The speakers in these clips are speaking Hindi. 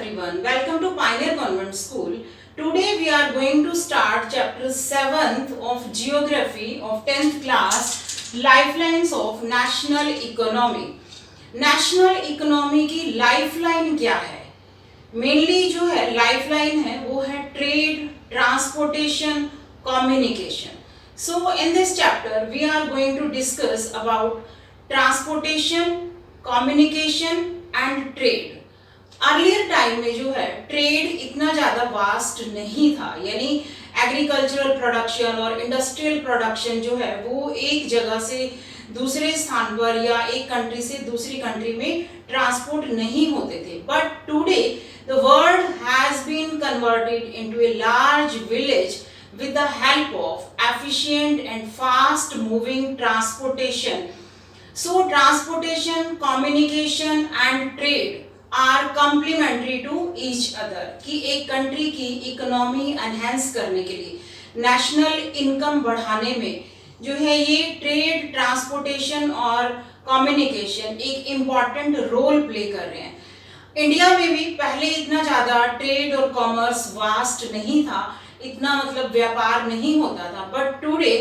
everyone, welcome to Pioneer Convent School. Today we are going to start chapter 7th of Geography of 10th class, Lifelines of National Economy. National economy की लाइफलाइन क्या है? मेनली जो है लाइफलाइन है वो है trade, transportation, communication. So in this chapter we are going to discuss about transportation, communication and trade. Earlier time में जो है ट्रेड इतना ज़्यादा वास्ट नहीं था, यानी एग्रीकल्चरल प्रोडक्शन और इंडस्ट्रियल प्रोडक्शन जो है वो एक जगह से दूसरे स्थान पर या एक कंट्री से दूसरी कंट्री में ट्रांसपोर्ट नहीं होते थे. But today the world has been converted into a large village with the help of efficient and fast moving transportation. So transportation, communication and trade are complementary to each other. कि एक कंट्री की इकोनॉमी एनहेंस करने के लिए, नेशनल इनकम बढ़ाने में जो है ये ट्रेड, ट्रांसपोर्टेशन और कम्युनिकेशन एक इम्पॉर्टेंट रोल प्ले कर रहे हैं. इंडिया में भी पहले इतना ज़्यादा ट्रेड और कॉमर्स वास्ट नहीं था, इतना मतलब व्यापार नहीं होता था. But today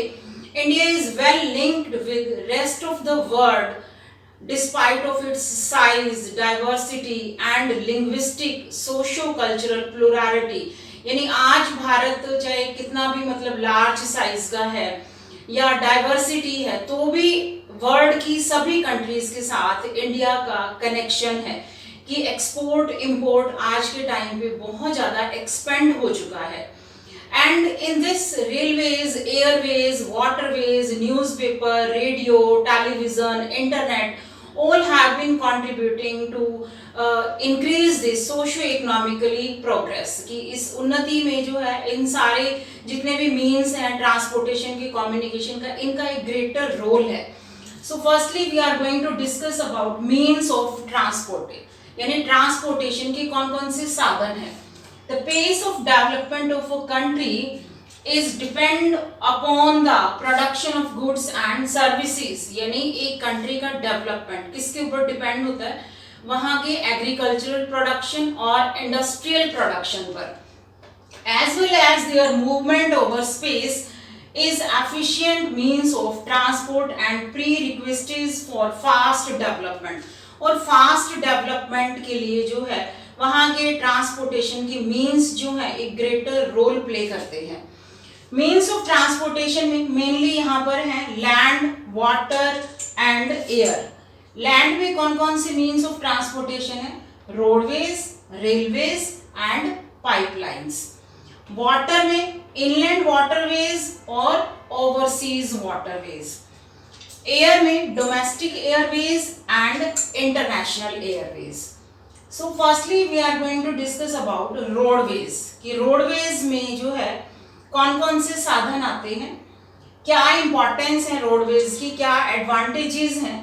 India is well linked with rest of the world despite of its size, diversity and linguistic socio cultural plurality. यानी आज भारत चाहे कितना भी मतलब लार्ज साइज का है या डाइवर्सिटी है, तो भी वर्ल्ड की सभी कंट्रीज के साथ इंडिया का कनेक्शन है कि एक्सपोर्ट इंपोर्ट आज के टाइम पे बहुत ज़्यादा एक्सपेंड हो चुका है. And in this railways, airways, waterways, newspaper, radio, television, internet all have been contributing to increase this socio-economically progress. कि इस उन्नति में जो है इन सारे जितने भी means हैं transportation की, communication का, इनका एक greater role है. So firstly we are going to discuss about means of transport. यानी transportation के कौन कौन से साधन हैं. The pace of development of a country is depend upon the production of goods and services. यानी एक कंट्री का डेवलपमेंट किसके ऊपर डिपेंड होता है? वहाँ के एग्रीकल्चरल प्रोडक्शन और इंडस्ट्रियल प्रोडक्शन पर. As well as their movement over space is efficient means of transport and prerequisites for fast development. और फास्ट डेवलपमेंट के लिए जो है वहाँ के ट्रांसपोर्टेशन की मीन्स जो है एक ग्रेटर रोल प्ले करते हैं. मीन्स ऑफ ट्रांसपोर्टेशन में मेनली यहाँ पर हैं land, water and air. Land में कौन कौन से मीन्स ऑफ ट्रांसपोर्टेशन है? Roadways, railways and pipelines. Water में इनलैंड वाटरवेज और ओवरसीज वाटरवेज. एयर में domestic Airways and international Airways. So firstly we are going to discuss about roadways. कि roadways में जो है कौन कौन से साधन आते हैं, क्या इम्पोर्टेंस है roadways की, क्या एडवांटेजेस हैं.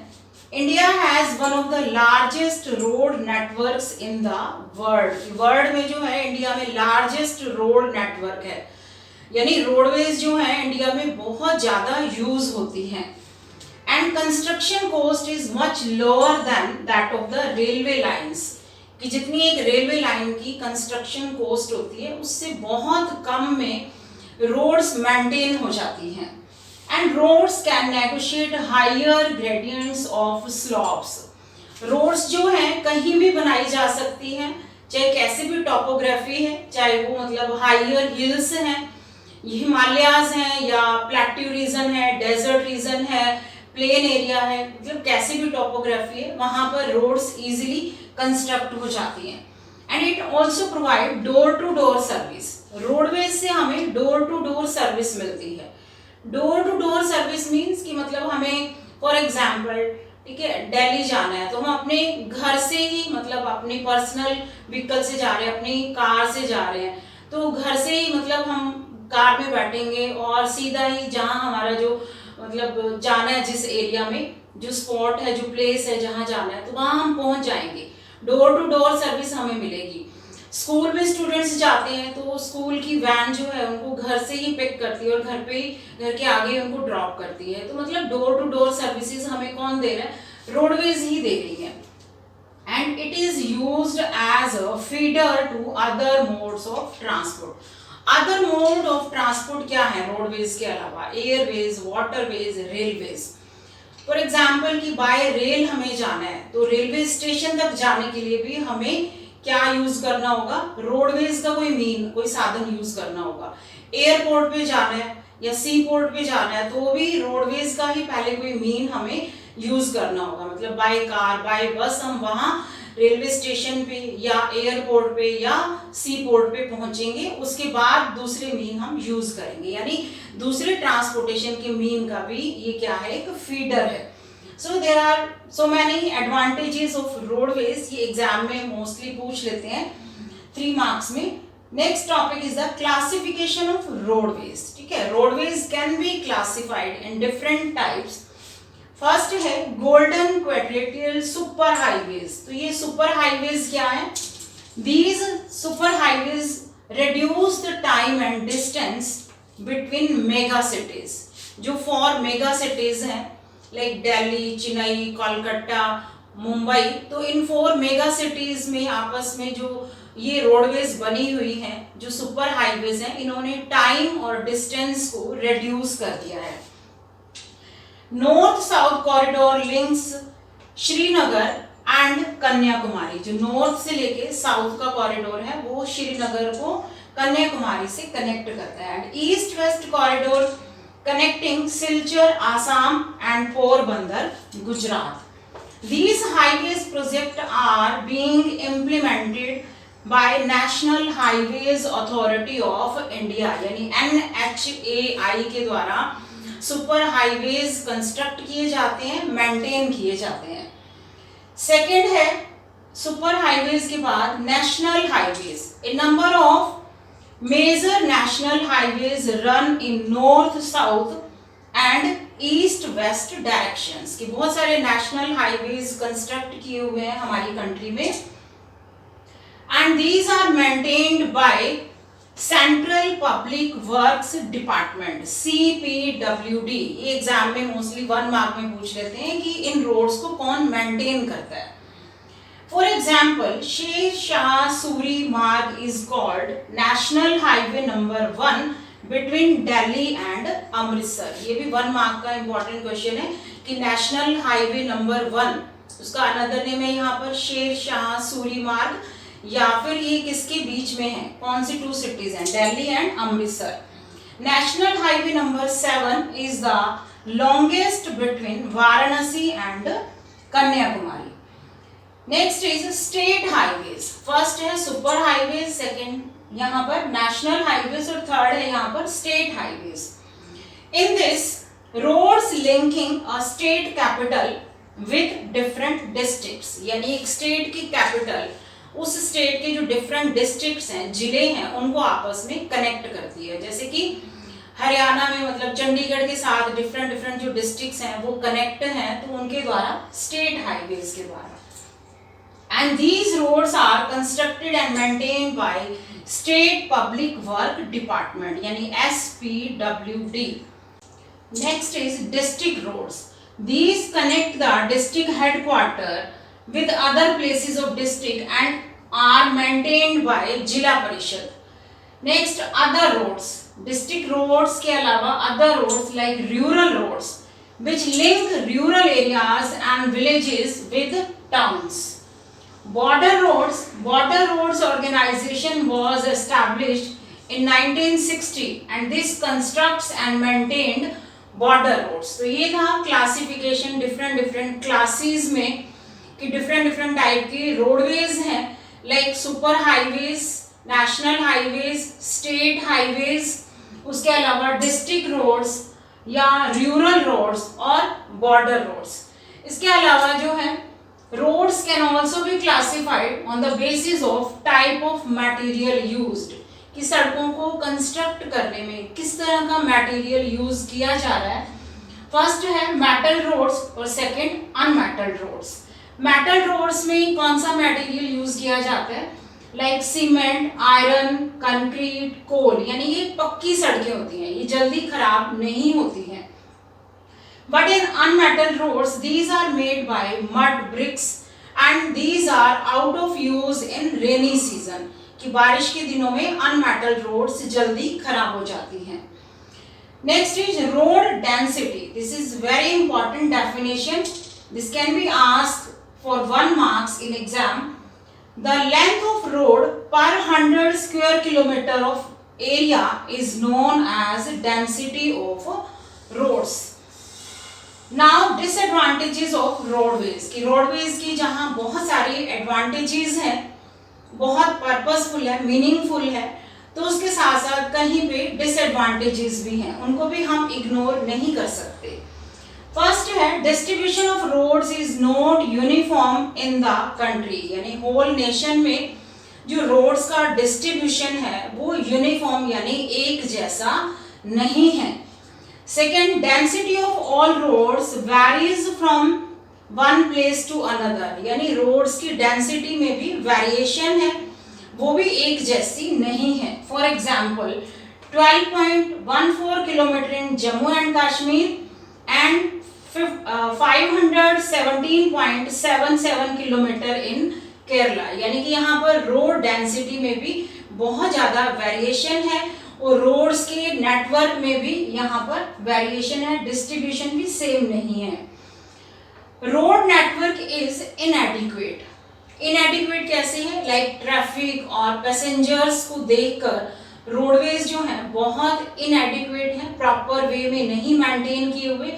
India has one of the largest road networks in the world. World में जो है इंडिया में लार्जेस्ट रोड नेटवर्क है, यानी रोडवेज जो है इंडिया में बहुत ज़्यादा यूज होती हैं. And construction cost is much lower than that of the railway lines. कि जितनी एक रेलवे लाइन की कंस्ट्रक्शन कॉस्ट होती है उससे बहुत कम में रोड्स मेंटेन हो जाती हैं. And roads can negotiate higher gradients of slopes. Roads जो हैं कहीं भी बनाई जा सकती हैं, चाहे कैसी भी टोपोग्राफी है, चाहे वो मतलब हायर हिल्स हैं, हिमालयाज हैं या प्लेट्यू रीजन है, डेजर्ट रीजन है, प्लेन एरिया है, मतलब कैसी भी टोपोग्राफी है वहाँ पर रोड्स इजीली कंस्ट्रक्ट हो जाती हैं. And it also provide door to door service. Roadways से हमें डोर टू डोर सर्विस मिलती है. Door to door service means कि मतलब हमें फॉर एग्जाम्पल ठीक है दिल्ली जाना है तो हम अपने घर से ही मतलब अपनी पर्सनल व्हीकल से जा रहे हैं, अपनी कार से जा रहे हैं, तो घर से ही मतलब हम कार में बैठेंगे और सीधा ही जहाँ हमारा जो मतलब जाना है, जिस एरिया में जो स्पॉट है, जो प्लेस है जहाँ जाना है, तो वहाँ हम पहुँच जाएंगे. डोर टू डोर सर्विस हमें मिलेगी. स्कूल में स्टूडेंट्स जाते हैं तो स्कूल की वैन जो है उनको घर से ही पिक करती है और घर पे ही घर के आगे उनको ड्रॉप करती है. तो मतलब डोर टू डोर सर्विसेज हमें कौन दे रहा है? रोडवेज ही दे रही है. And it is used as as a feeder to other modes of transport. Other mode of transport क्या है रोडवेज के अलावा? Airways, waterways, railways. For example कि बाय रेल हमें जाना है तो रेलवे स्टेशन तक जाने के लिए भी हमें क्या यूज करना होगा? रोडवेज का कोई साधन यूज करना होगा. एयरपोर्ट पे जाना है या सी पोर्ट पे जाना है तो भी रोडवेज का ही पहले कोई मीन हमें यूज करना होगा. मतलब बाय कार, बाय बस हम वहां रेलवे स्टेशन पे या एयरपोर्ट पे या सी पोर्ट पे पहुंचेंगे, उसके बाद दूसरे मीन हम यूज करेंगे. यानी दूसरे ट्रांसपोर्टेशन के मीन का भी ये क्या है? एक फीडर है. So there are so many advantages of roadways. ये एग्जाम में मोस्टली पूछ लेते हैं 3 मार्क्स में. Next topic is the classification of roadways. ठीक है, roadways can be classified in different types. First है गोल्डन क्वाड्रिलेटरल सुपर हाईवेज. तो ये सुपर हाईवेज क्या है? These super highways reduce the time and distance between mega cities. जो 4 मेगा सिटीज हैं लाइक दिल्ली, चेन्नई, कोलकाता, मुंबई, तो इन 4 मेगा सिटीज में आपस में जो ये रोडवेज बनी हुई हैं, जो सुपर हाईवेज हैं, इन्होंने टाइम और डिस्टेंस को रिड्यूस कर दिया है. North south corridor links Srinagar and Kanyakumari. जो नॉर्थ से लेके साउथ का कॉरिडोर है वो श्रीनगर को कन्याकुमारी से कनेक्ट करता है. And east west corridor connecting Silchar Assam and Porbandar Gujarat. These highways project are being implemented by National Highways Authority of India. यानी NHAI के द्वारा सुपर हाईवेज कंस्ट्रक्ट किए जाते हैं, मेंटेन किए जाते हैं. सेकेंड है सुपर हाईवेज के बाद national highways. A number of major national highways run in north south and east west directions. कि बहुत सारे नेशनल हाईवेज कंस्ट्रक्ट किए हुए हैं हमारी कंट्री में. And these are maintained by central public works department, CPWD. ये एग्जाम में मोस्टली 1 मार्क में पूछ लेते हैं कि इन रोड्स को कौन मेंटेन करता है. फॉर एग्जाम्पल शेर शाह सूरी मार्ग is called national highway number 1 between Delhi and Amritsar. ये भी 1 मार्क का इंपॉर्टेंट क्वेश्चन है कि नेशनल हाईवे नंबर 1 उसका अनदर नेम है यहाँ पर शेर शाह सूरी मार्ग, या फिर ये किसके बीच में है? कौन सी 2 सिटीज हैं? Delhi and Amritsar. National highway number 7 is the longest between Varanasi and Kanyakumari. Next is state highways. First है सुपर हाईवेज, सेकेंड यहाँ पर नेशनल हाईवेज और थर्ड है यहाँ पर state highways. In this roads linking a state capital with different districts. यानी एक स्टेट की कैपिटल उस स्टेट के जो डिफरेंट डिस्ट्रिक्ट्स हैं, जिले हैं, उनको आपस में कनेक्ट करती है. जैसे कि हरियाणा में मतलब चंडीगढ़ के साथ डिफरेंट जो डिस्ट्रिक्ट्स हैं वो कनेक्ट हैं, तो उनके द्वारा स्टेट हाईवेज के द्वारा. And these roads are constructed and maintained by state public work department यानी SPWD. Next is district roads. These connect the district headquarter with other places of district and are maintained by जिला परिषद. Next other roads. District roads के अलावा other roads like rural roads which link rural areas and villages with towns. Border roads organization was established in 1960 and this constructs and maintained border roads. तो ये था क्लासिफिकेशन डिफरेंट क्लासेस में कि डिफरेंट टाइप की रोडवेज हैं like super highways, national highways, state highways, उसके अलावा डिस्ट्रिक्ट रोड्स या रूरल रोड्स और बॉर्डर रोड्स. इसके अलावा जो है roads can also be classified on the basis of type of material used. कि सड़कों को कंस्ट्रक्ट करने में किस तरह का मटेरियल यूज किया जा रहा है. फर्स्ट है मेटल रोड्स और second unmetal roads. Metal roads में कौन सा मटेरियल यूज किया जाता है? Like cement, iron, concrete, coal. यानी ये पक्की सड़कें होती हैं, ये जल्दी खराब नहीं होती हैं. But in unmetal roads these are made by mud, bricks and these are out of use in rainy season, कि बारिश के दिनों में अनमेटल्ड रोड्स जल्दी खराब हो जाती हैं। Next is road density. This is very important definition, this can be asked for 1 marks in exam. The length of road per 100 square kilometer of area is known as density of roads. Now disadvantages of roadways, कि roadways की जहाँ बहुत सारी advantages हैं, बहुत purposeful है, meaningful है, तो उसके साथ साथ कहीं पे disadvantages भी हैं, उनको भी हम ignore नहीं कर सकते। फर्स्ट है distribution of roads is not uniform in the country, यानी होल नेशन में जो रोड्स का डिस्ट्रीब्यूशन है वो यूनिफॉर्म यानी एक जैसा नहीं है। Second, density of all roads varies from one place to another, यानी रोड्स की डेंसिटी में भी वेरिएशन है, वो भी एक जैसी नहीं है। For example 12.14 kilometre in Jammu and Kashmir and 517.77 kilometre इन केरला, यानी कि यहाँ पर रोड डेंसिटी में भी बहुत ज़्यादा वेरिएशन है और रोड्स के नेटवर्क में भी यहाँ पर वेरिएशन है, डिस्ट्रीब्यूशन भी सेम नहीं है। Road network is इनएडिक्वेट। इनएडिक्वेट कैसे है? लाइक ट्रैफिक और पैसेंजर्स को देखकर रोडवेज जो हैं बहुत इनएडिक्वेट हैं, प्रॉपर वे में नहीं मेंटेन किए हुए,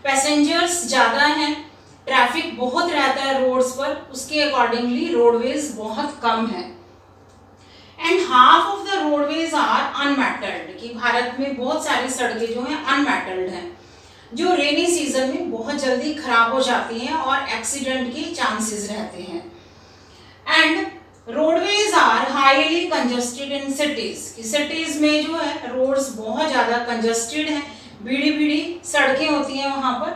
पैसेंजर्स ज़्यादा हैं, ट्रैफिक बहुत रहता है रोड्स पर, उसके अकॉर्डिंगली रोडवेज बहुत कम है। And half of the roadways are unmetalled, कि भारत में बहुत सारी सड़कें जो हैं अनमेटल्ड हैं, जो रेनी सीजन में बहुत जल्दी खराब हो जाती हैं और एक्सीडेंट के चांसेस रहते हैं। And roadways are highly congested in cities, कि सिटीज में जो है रोड्स बहुत ज़्यादा कंजस्टेड हैं, बीड़ी बीड़ी सड़कें होती हैं वहाँ पर।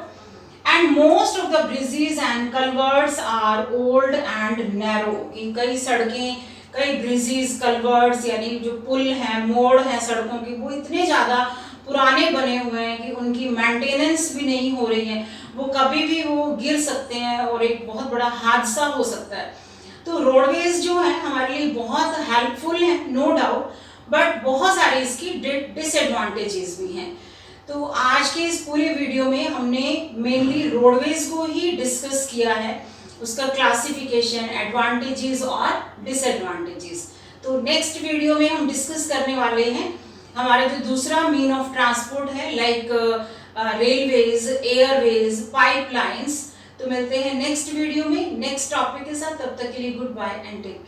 And most of the bridges and culverts are old and narrow, कि कई सड़कें, कई ब्रिजेस, कलवर्ट्स यानी जो पुल हैं, मोड़ हैं सड़कों की, वो इतने ज़्यादा पुराने बने हुए हैं कि उनकी मेंटेनेंस भी नहीं हो रही है, वो कभी भी वो गिर सकते हैं और एक बहुत बड़ा हादसा हो सकता है। तो रोडवेज जो है हमारे लिए बहुत हेल्पफुल है, नो डाउट, बट बहुत सारे इसकी डिसएडवांटेजेस भी हैं। तो आज के इस पूरे वीडियो में हमने मेनली रोडवेज को ही डिस्कस किया है, उसका क्लासिफिकेशन, एडवांटेजेस और डिसएडवांटेजेस। तो नेक्स्ट वीडियो में हम डिस्कस करने वाले हैं हमारा जो दूसरा मीन ऑफ ट्रांसपोर्ट है, लाइक रेलवेज, एयरवेज, पाइपलाइंस। तो मिलते हैं नेक्स्ट वीडियो में नेक्स्ट टॉपिक के साथ, तब तक के लिए good bye and take care.